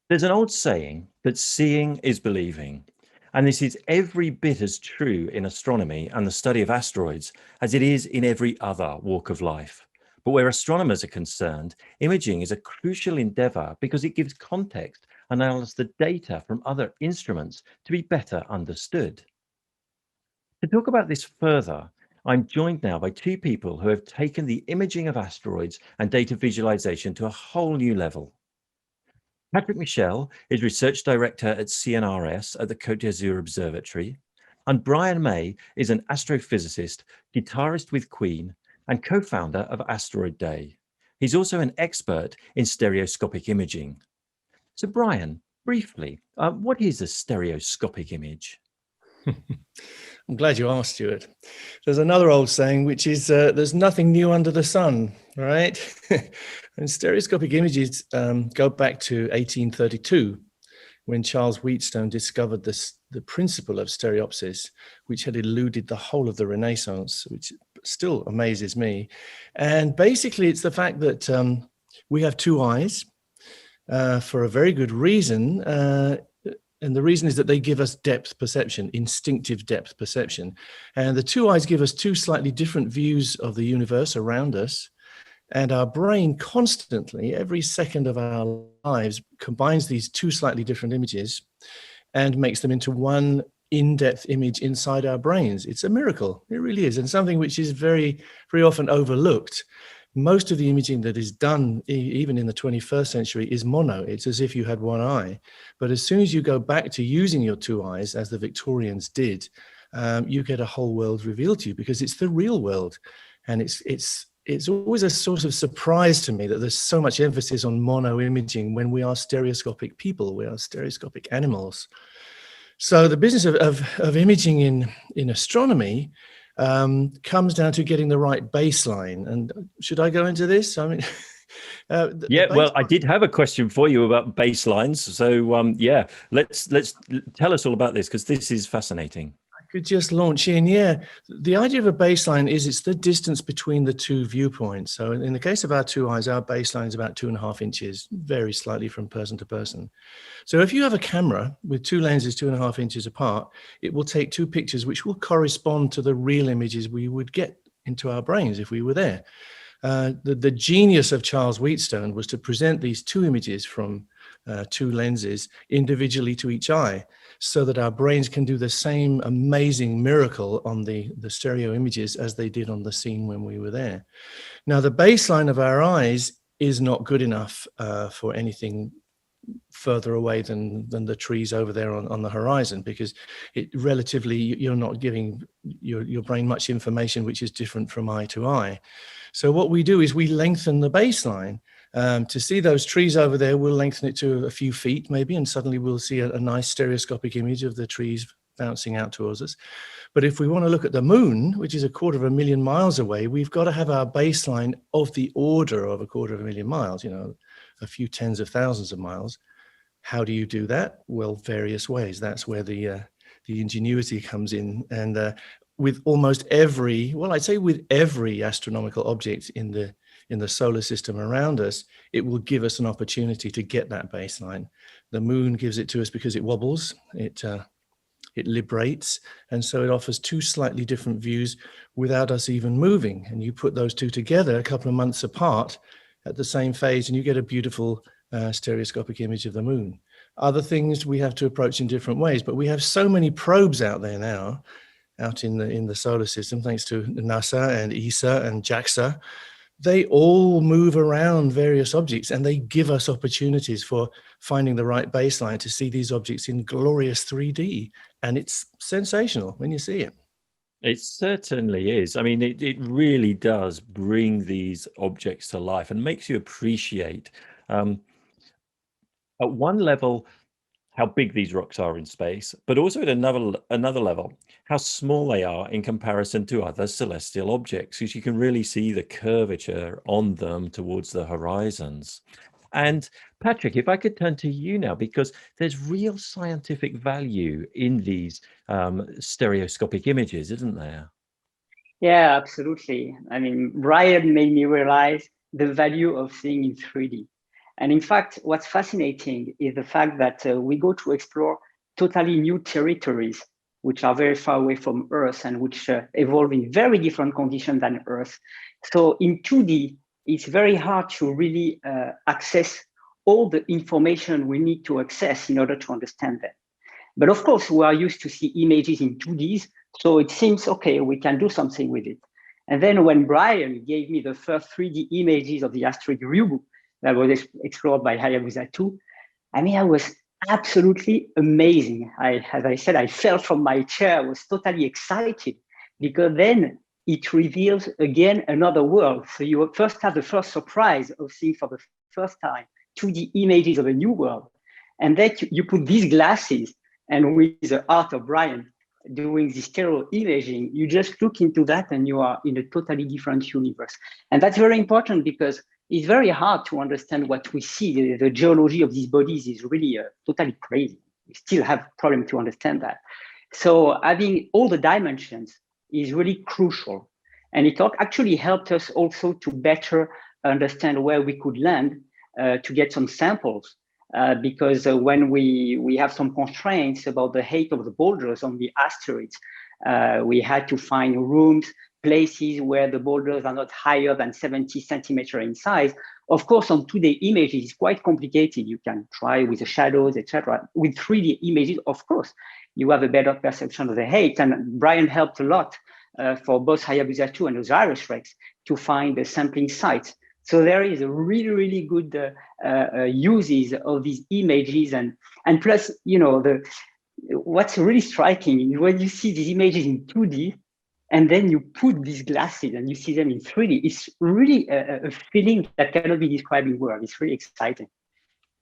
There's an old saying that seeing is believing. And this is every bit as true in astronomy and the study of asteroids as it is in every other walk of life. But where astronomers are concerned, imaging is a crucial endeavor because it gives context and allows the data from other instruments to be better understood. To talk about this further, I'm joined now by two people who have taken the imaging of asteroids and data visualization to a whole new level. Patrick Michel is Research Director at CNRS at the Côte d'Azur Observatory, and Brian May is an astrophysicist, guitarist with Queen, and co-founder of Asteroid Day. He's also an expert in stereoscopic imaging. So Brian, briefly, what is a stereoscopic image? I'm glad you asked, Stuart. There's another old saying, which is there's nothing new under the sun, right? And stereoscopic images go back to 1832, when Charles Wheatstone discovered the principle of stereopsis, which had eluded the whole of the Renaissance, which still amazes me. And basically, it's the fact that we have two eyes for a very good reason. And the reason is that they give us depth perception, instinctive depth perception. And the two eyes give us two slightly different views of the universe around us. And our brain constantly, every second of our lives, combines these two slightly different images and makes them into one in-depth image inside our brains. It's a miracle. It really is. And something which is very, very often overlooked. Most of the imaging that is done, even in the 21st century, is mono. It's as if you had one eye. But as soon as you go back to using your two eyes, as the Victorians did, you get a whole world revealed to you, because it's the real world. And it's always a sort of surprise to me that there's so much emphasis on mono imaging when we are stereoscopic people, we are stereoscopic animals. So the business of imaging in astronomy comes down to getting the right baseline. And should I go into this? I mean, Well, I did have a question for you about baselines. So, let's tell us all about this, because this is fascinating. Could just launch in. Yeah. The idea of a baseline is it's the distance between the two viewpoints. So in the case of our two eyes, our baseline is about 2.5 inches, varies slightly from person to person. So if you have a camera with two lenses 2.5 inches apart, it will take two pictures which will correspond to the real images we would get into our brains if we were there. The genius of Charles Wheatstone was to present these two images from two lenses individually to each eye, so that our brains can do the same amazing miracle on the stereo images as they did on the scene when we were there. Now, the baseline of our eyes is not good enough for anything further away than the trees over there on the horizon, because it relatively, you're not giving your brain much information which is different from eye to eye. So what we do is we lengthen the baseline. To see those trees over there, we'll lengthen it to a few feet maybe, and suddenly we'll see a nice stereoscopic image of the trees bouncing out towards us. But if we want to look at the moon, which is 250,000 miles away, we've got to have our baseline of the order of 250,000 miles, a few tens of thousands of miles. How do you do that? Well, various ways. That's where the ingenuity comes in. And with almost every, well, I'd say with every astronomical object in the solar system around us, it will give us an opportunity to get that baseline. The moon gives it to us because it wobbles, it librates, and so it offers two slightly different views without us even moving. And you put those two together a couple of months apart at the same phase, and you get a beautiful stereoscopic image of the moon. Other things we have to approach in different ways, but we have so many probes out there now, out in the solar system, thanks to NASA and ESA and JAXA. They all move around various objects, and they give us opportunities for finding the right baseline to see these objects in glorious 3D. And it's sensational when you see it. It certainly is. I mean, it really does bring these objects to life and makes you appreciate, at one level, how big these rocks are in space, but also at another level, how small they are in comparison to other celestial objects, because you can really see the curvature on them towards the horizons. And Patrick, if I could turn to you now, because there's real scientific value in these stereoscopic images, isn't there? Yeah, absolutely. I mean, Brian made me realize the value of seeing in 3D. And in fact, what's fascinating is the fact that we go to explore totally new territories, which are very far away from Earth and which evolve in very different conditions than Earth. So in 2D, it's very hard to really access all the information we need to access in order to understand them. But of course, we are used to see images in 2Ds, so it seems, okay, we can do something with it. And then when Brian gave me the first 3D images of the asteroid Ryugu that was explored by Hayabusa 2, I mean, I was absolutely amazing. As I said, I fell from my chair. I was totally excited because then it reveals again another world. So you first have the first surprise of seeing for the first time 2D images of a new world. And then you put these glasses, and with the art of Brian doing this stereo imaging, you just look into that and you are in a totally different universe. And that's very important because it's very hard to understand what we see. The geology of these bodies is really totally crazy. We still have problem to understand that. So having all the dimensions is really crucial. And it actually helped us also to better understand where we could land to get some samples. Because when we have some constraints about the height of the boulders on the asteroids, we had to find rooms, places where the boulders are not higher than 70 centimeters in size. Of course, on 2D images, it's quite complicated. You can try with the shadows, etc. With 3D images, of course, you have a better perception of the height. And Brian helped a lot for both Hayabusa 2 and OSIRIS-REx to find the sampling sites. So there is a really, really good uses of these images, and plus, you know, what's really striking is when you see these images in 2D, and then you put these glasses and you see them in 3D. It's really a feeling that cannot be described in words. It's really exciting.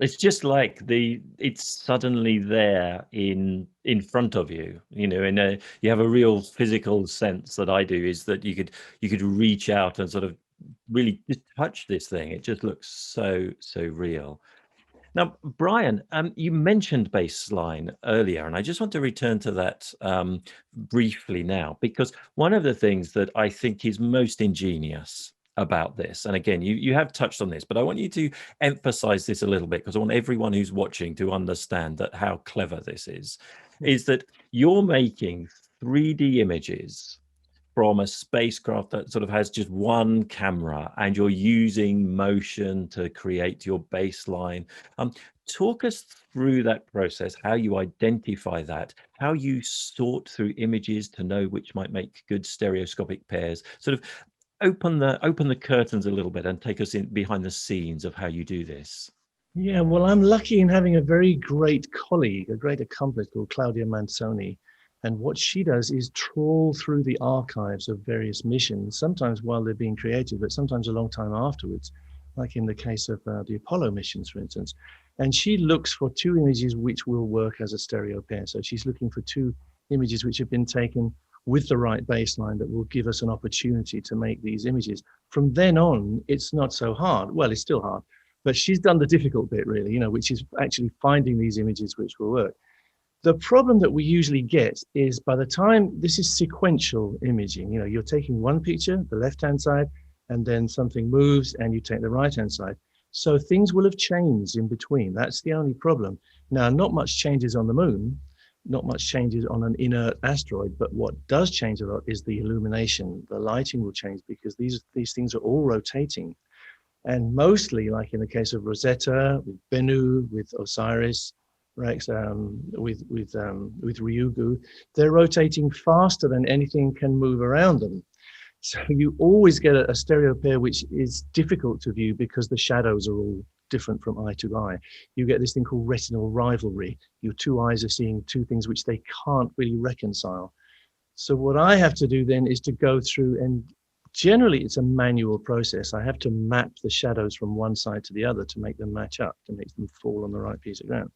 It's just like it's suddenly there in front of you, you know, and you have a real physical sense that I do, is that you could reach out and sort of really just touch this thing. It just looks so real. Now, Brian, you mentioned baseline earlier, and I just want to return to that briefly now, because one of the things that I think is most ingenious about this, and again, you have touched on this, but I want you to emphasize this a little bit, because I want everyone who's watching to understand that how clever this is that you're making 3D images from a spacecraft that sort of has just one camera, and you're using motion to create your baseline. Talk us through that process, how you identify that, how you sort through images to know which might make good stereoscopic pairs. Sort of open the curtains a little bit and take us in behind the scenes of how you do this. Yeah, well, I'm lucky in having a very great colleague, a great accomplice called Claudia Manzoni. And what she does is trawl through the archives of various missions, sometimes while they're being created, but sometimes a long time afterwards, like in the case of the Apollo missions, for instance. And she looks for two images which will work as a stereo pair. So she's looking for two images which have been taken with the right baseline that will give us an opportunity to make these images. From then on, it's not so hard. Well, it's still hard, but she's done the difficult bit, really, you know, which is actually finding these images which will work. The problem that we usually get is, by the time this is sequential imaging, you know, you're taking one picture, the left-hand side, and then something moves and you take the right-hand side. So things will have changed in between. That's the only problem. Now, not much changes on the moon, not much changes on an inert asteroid, but what does change a lot is the illumination. The lighting will change because these things are all rotating. And mostly, like in the case of Rosetta, with Bennu, with OSIRIS, REx, with Ryugu, they're rotating faster than anything can move around them. So you always get a stereo pair which is difficult to view because the shadows are all different from eye to eye. You get this thing called retinal rivalry. Your two eyes are seeing two things which they can't really reconcile. So what I have to do then is to go through, and generally it's a manual process. I have to map the shadows from one side to the other to make them match up, to make them fall on the right piece of ground.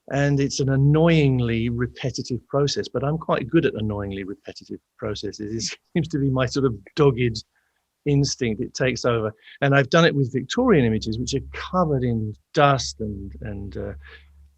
And it's an annoyingly repetitive process, but I'm quite good at annoyingly repetitive processes. It seems to be my sort of dogged instinct. It takes over. And I've done it with Victorian images, which are covered in dust and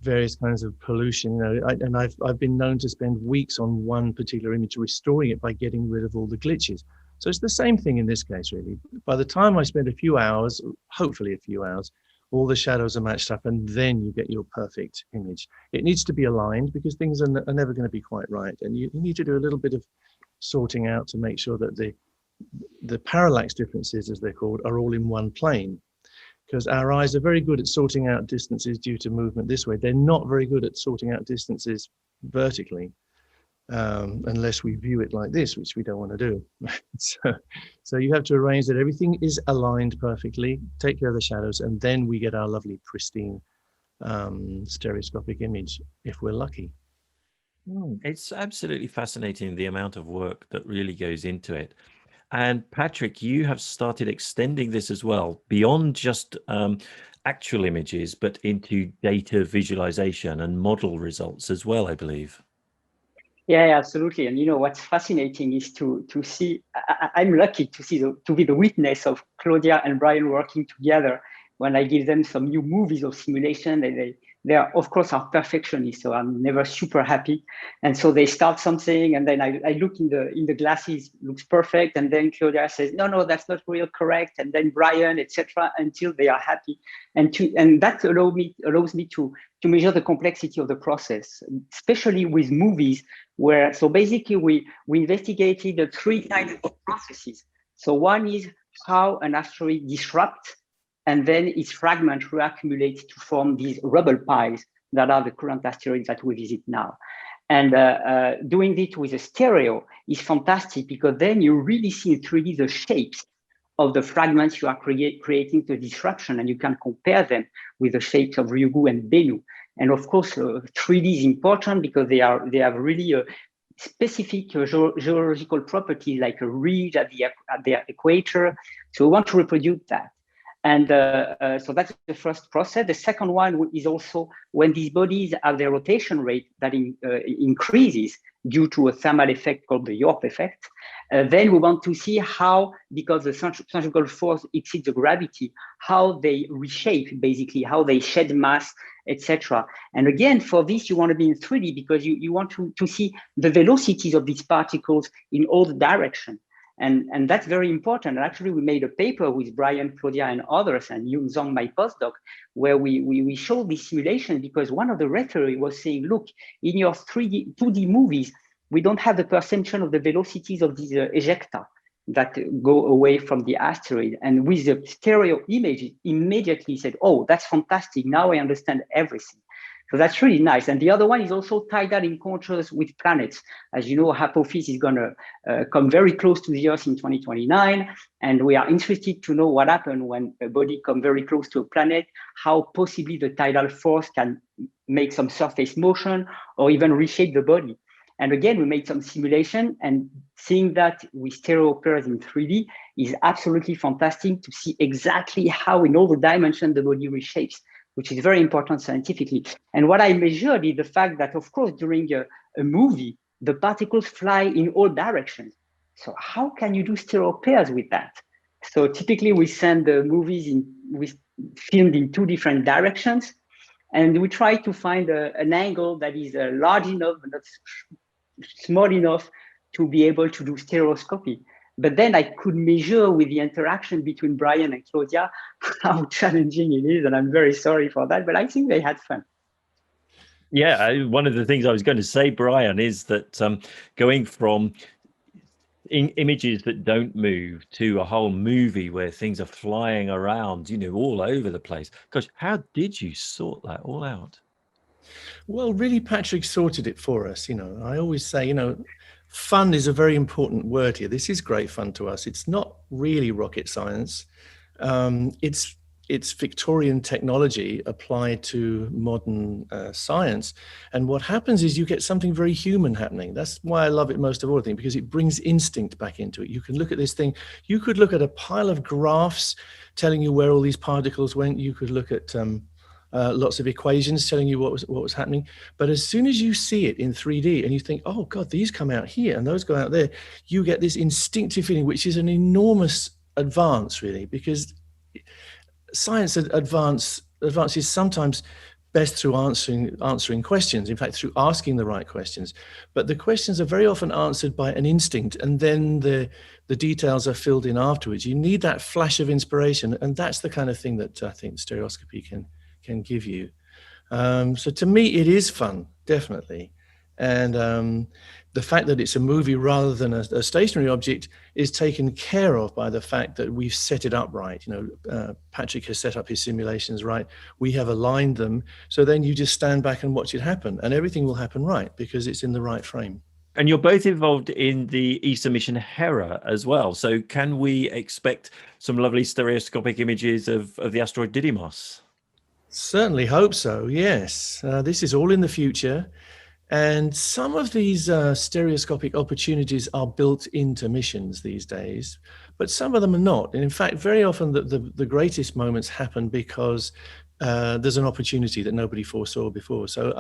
various kinds of pollution. You know, and I've been known to spend weeks on one particular image restoring it by getting rid of all the glitches. So it's the same thing in this case, really. By the time I spend a few hours, hopefully a few hours, all the shadows are matched up, and then you get your perfect image. It needs to be aligned because things are never going to be quite right. And you need to do a little bit of sorting out to make sure that the parallax differences, as they're called, are all in one plane. Because our eyes are very good at sorting out distances due to movement this way. They're not very good at sorting out distances vertically, unless we view it like this, which we don't want to do. So you have to arrange that everything is aligned perfectly, take care of the shadows, and then we get our lovely pristine stereoscopic image if we're lucky. It's absolutely fascinating, the amount of work that really goes into it. And Patrick, you have started extending this as well beyond just actual images, but into data visualization and model results as well, I believe. Yeah, absolutely. And what's fascinating is to see. I'm lucky to be the witness of Claudia and Brian working together. When I give them some new movies or simulation, they are, of course, are perfectionists, so I'm never super happy. And so they start something, and then I look in the glasses, looks perfect, and then Claudia says, no, that's not real correct, and then Brian, etc., until they are happy. And that allows me to measure the complexity of the process, especially with movies, where so basically we investigated the three kinds of processes. So one is how an asteroid disrupts, and then its fragments reaccumulate to form these rubble piles that are the current asteroids that we visit now. And doing it with a stereo is fantastic because then you really see in 3D the shapes of the fragments you are creating the disruption, and you can compare them with the shapes of Ryugu and Bennu. And of course, 3D is important because they have really a specific geological properties like a ridge at the equator. So we want to reproduce that. And so that's the first process. The second one is also when these bodies have their rotation rate that increases due to a thermal effect called the Yorp effect. Then we want to see how, because the centrifugal force exceeds the gravity, how they reshape, basically, how they shed mass, etc. And again, for this, you want to be in 3D because you want to see the velocities of these particles in all the directions. And that's very important. And actually, we made a paper with Brian, Claudia, and others, and Yoon Zong, my postdoc, where we showed this simulation because one of the rhetoric was saying, look, in your 2D movies, we don't have the perception of the velocities of these ejecta that go away from the asteroid. And with the stereo image, immediately said, oh, that's fantastic. Now I understand everything. So that's really nice. And the other one is also tidal encounters with planets. As you know, Apophis is going to come very close to the Earth in 2029. And we are interested to know what happens when a body comes very close to a planet, how possibly the tidal force can make some surface motion or even reshape the body. And again, we made some simulation, and seeing that with stereo pairs in 3D is absolutely fantastic to see exactly how in all the dimensions the body reshapes, which is very important scientifically. And what I measured is the fact that, of course, during a movie, the particles fly in all directions. So how can you do stereo pairs with that? So typically we send the movies filmed in two different directions, and we try to find an angle that is large enough but not small enough to be able to do stereoscopy. But then I could measure with the interaction between Brian and Claudia how challenging it is. And I'm very sorry for that, but I think they had fun. Yeah, one of the things I was going to say, Brian, is that going from images that don't move to a whole movie where things are flying around, all over the place. Gosh, how did you sort that all out? Well, really, Patrick sorted it for us. I always say, fun is a very important word here. This is great fun to us. It's not really rocket science. It's Victorian technology applied to modern science. And what happens is you get something very human happening. That's why I love it most of all, because it brings instinct back into it. You can look at this thing. You could look at a pile of graphs telling you where all these particles went. You could look at lots of equations telling you what was happening. But as soon as you see it in 3D and you think, oh God, these come out here and those go out there, you get this instinctive feeling, which is an enormous advance, really, because science advances sometimes best through answering questions, in fact, through asking the right questions. But the questions are very often answered by an instinct, and then the details are filled in afterwards. You need that flash of inspiration, and that's the kind of thing that I think stereoscopy can give you. So to me, it is fun, definitely. And the fact that it's a movie rather than a stationary object is taken care of by the fact that we've set it up right. Patrick has set up his simulations right. We have aligned them. So then you just stand back and watch it happen, and everything will happen right because it's in the right frame. And you're both involved in the ESA mission Hera as well. So can we expect some lovely stereoscopic images of the asteroid Didymos? Certainly hope so, yes. This is all in the future. And some of these stereoscopic opportunities are built into missions these days, but some of them are not. And in fact, very often the greatest moments happen because there's an opportunity that nobody foresaw before. So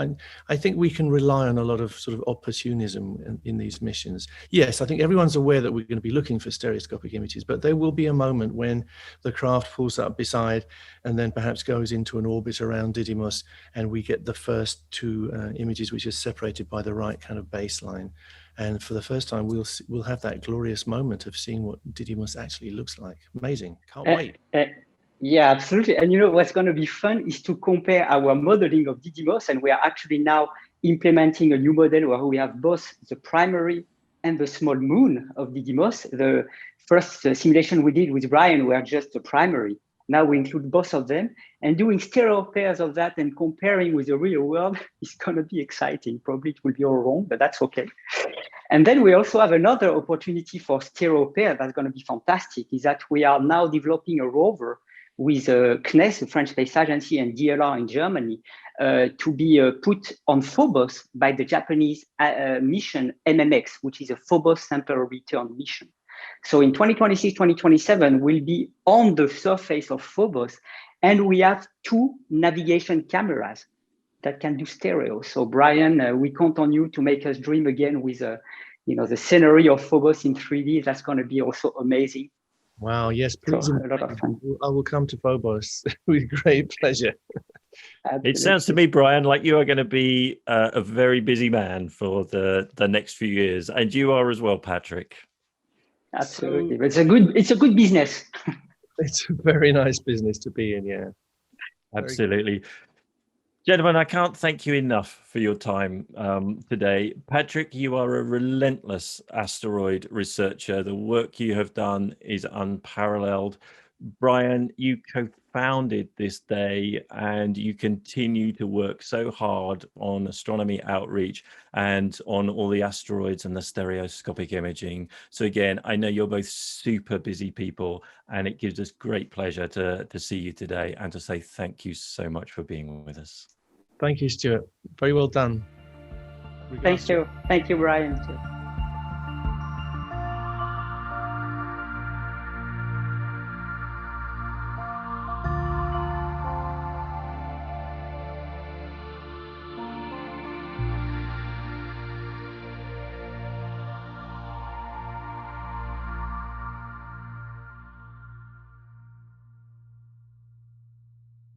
I think we can rely on a lot of sort of opportunism in these missions. Yes, I think everyone's aware that we're going to be looking for stereoscopic images, but there will be a moment when the craft pulls up beside and then perhaps goes into an orbit around Didymos, and we get the first two images which are separated by the right kind of baseline. And for the first time, we'll have that glorious moment of seeing what Didymos actually looks like. Amazing. Can't wait. Yeah, absolutely. And what's going to be fun is to compare our modeling of Didymos, and we are actually now implementing a new model where we have both the primary and the small moon of Didymos. The first simulation we did with Brian were just the primary. Now we include both of them, and doing stereo pairs of that and comparing with the real world is going to be exciting. Probably it will be all wrong, but that's okay. And then we also have another opportunity for stereo pair that's going to be fantastic, is that we are now developing a rover with CNES, the French Space Agency, and DLR in Germany, to be put on Phobos by the Japanese mission MMX, which is a Phobos sample return mission. So in 2026, 2027, we'll be on the surface of Phobos, and we have two navigation cameras that can do stereo. So Brian, we count on you to make us dream again with the scenery of Phobos in 3D. That's going to be also amazing. Wow, yes, please. So, a lot of fun. I will come to Phobos with great pleasure. It sounds to me, Brian, like you are going to be a very busy man for the next few years, and you are as well, Patrick. Absolutely, but it's a good business. It's a very nice business to be in, yeah. Absolutely. Gentlemen, I can't thank you enough for your time today. Patrick, you are a relentless asteroid researcher. The work you have done is unparalleled. Brian, you co-founded this day, and you continue to work so hard on astronomy outreach and on all the asteroids and the stereoscopic imaging. So again, I know you're both super busy people, and it gives us great pleasure to see you today and to say thank you so much for being with us. Thank you, Stuart. Very well done. Thank you, Brian.